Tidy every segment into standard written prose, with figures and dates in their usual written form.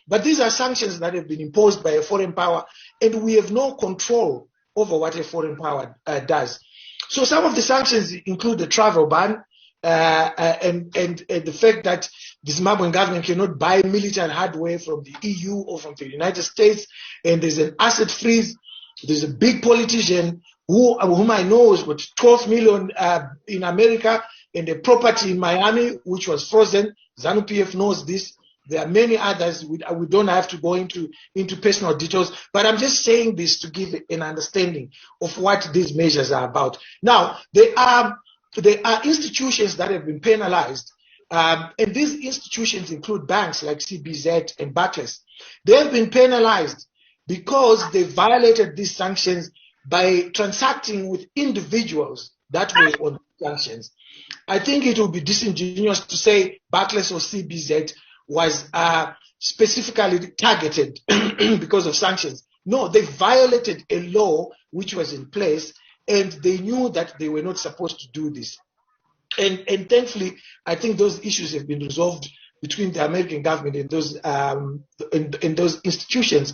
But these are sanctions that have been imposed by a foreign power, and we have no control over what a foreign power does. So some of the sanctions include the travel ban, and the fact that the Zimbabwean government cannot buy military hardware from the EU or from the United States, and there's an asset freeze. There's a big politician whom I know has got 12 million in America and a property in Miami which was frozen. ZANU-PF knows this. There are many others. We don't have to go into personal details, but I'm just saying this to give an understanding of what these measures are about. Now, there are institutions that have been penalized, and these institutions include banks like CBZ and Barclays. They have been penalized because they violated these sanctions by transacting with individuals that were on sanctions. I think it would be disingenuous to say Barclays or CBZ was specifically targeted because of sanctions. No, they violated a law which was in place, and they knew that they were not supposed to do this. And thankfully, I think those issues have been resolved between the American government and those institutions.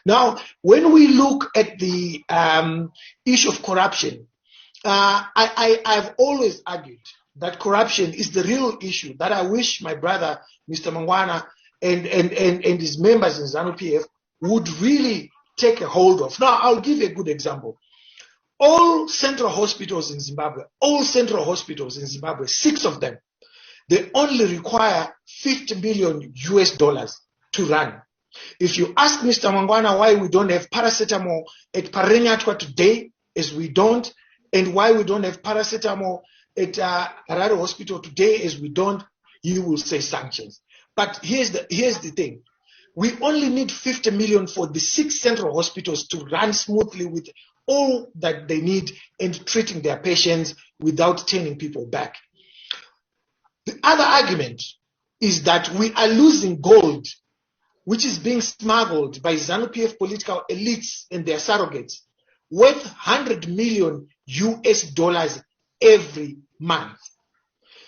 Now, when we look at the issue of corruption, I've always argued that corruption is the real issue that I wish my brother, Mr. Mangwana, and his members in ZANU-PF would really take a hold of. Now, I'll give you a good example. All central hospitals in Zimbabwe, 6 of them, they only require $50 million to run. If you ask Mr. Mangwana why we don't have paracetamol at Parenyatwa today, as we don't, and why we don't have paracetamol at Harare Hospital today, as we don't, you will say sanctions. But here's the thing. We only need 50 million for the 6 central hospitals to run smoothly with all that they need and treating their patients without turning people back. The other argument is that we are losing gold, which is being smuggled by ZANU-PF political elites and their surrogates, worth $100 million every month.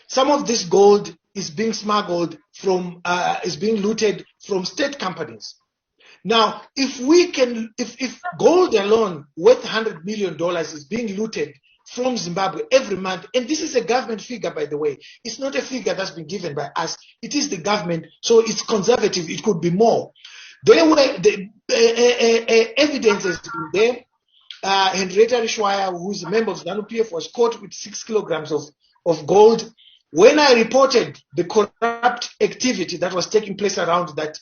Some of this gold is being smuggled from, is being looted from state companies. Now, if gold alone worth $100 million is being looted from Zimbabwe every month, and this is a government figure, by the way, it's not a figure that's been given by us, it is the government, so it's conservative, it could be more. There were evidence has been there. Henrietta Rishwaya, who's a member of ZANU-PF, was caught with 6 kilograms of gold. When I reported the corrupt activity that was taking place around that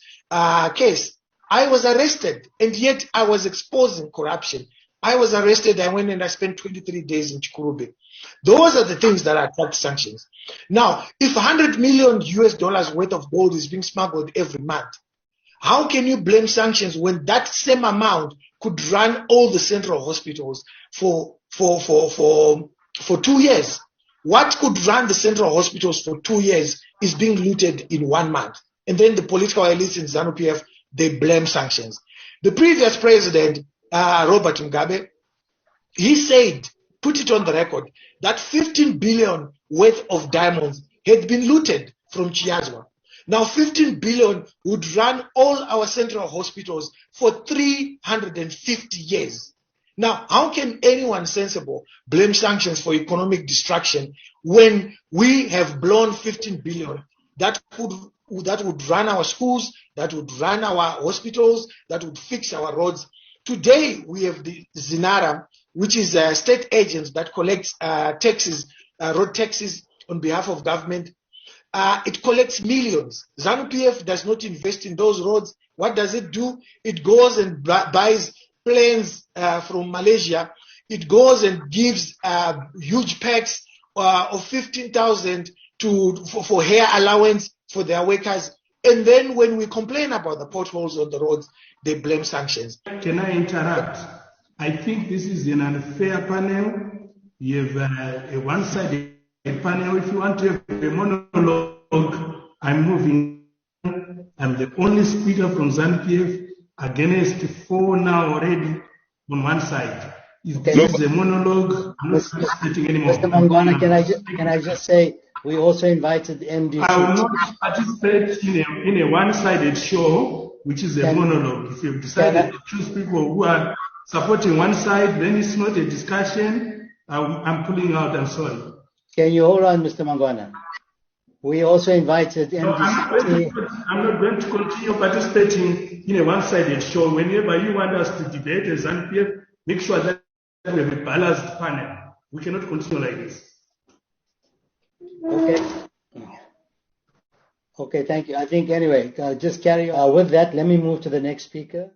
case, I was arrested, and yet I was exposing corruption. I was arrested, I went and I spent 23 days in Chikurube. Those are the things that attract sanctions. Now, if $100 million worth of gold is being smuggled every month, how can you blame sanctions when that same amount could run all the central hospitals for 2 years? What could run the central hospitals for 2 years is being looted in 1 month. And then the political elites in ZANU-PF, they blame sanctions. The previous president, Robert Mugabe, he said, put it on the record, that 15 billion worth of diamonds had been looted from Chiazwa. Now 15 billion would run all our central hospitals for 350 years. Now, how can anyone sensible blame sanctions for economic destruction when we have blown 15 billion that would run our schools, that would run our hospitals, that would fix our roads? Today, we have the Zinara, which is a state agent that collects taxes, road taxes on behalf of government. It collects millions. ZANU-PF does not invest in those roads. What does it do? It goes and buys planes from Malaysia. It goes and gives huge packs of 15,000 for hair allowance for their workers. And then when we complain about the potholes on the roads, they blame sanctions. Can I interrupt? I think this is an unfair panel. You have a one-sided panel. If you want to have a monologue, I'm moving. I'm the only speaker from ZANU-PF against 4 now already on one side. If this is a monologue, I'm not participating anymore. Mr. Mangwana, can I just say, We also invited MD. I will not participate in a one-sided show, which is a monologue. If you've decided to choose people who are supporting one side, then it's not a discussion. I'm pulling out. I'm sorry. Can you hold on, Mr. Mangwana? We also invited No, I'm not going to continue participating in a one-sided show. Whenever you want us to debate as NPF, make sure that we have a balanced panel. We cannot continue like this. Okay. Okay, thank you. I think anyway, just carry on. With that, let me move to the next speaker.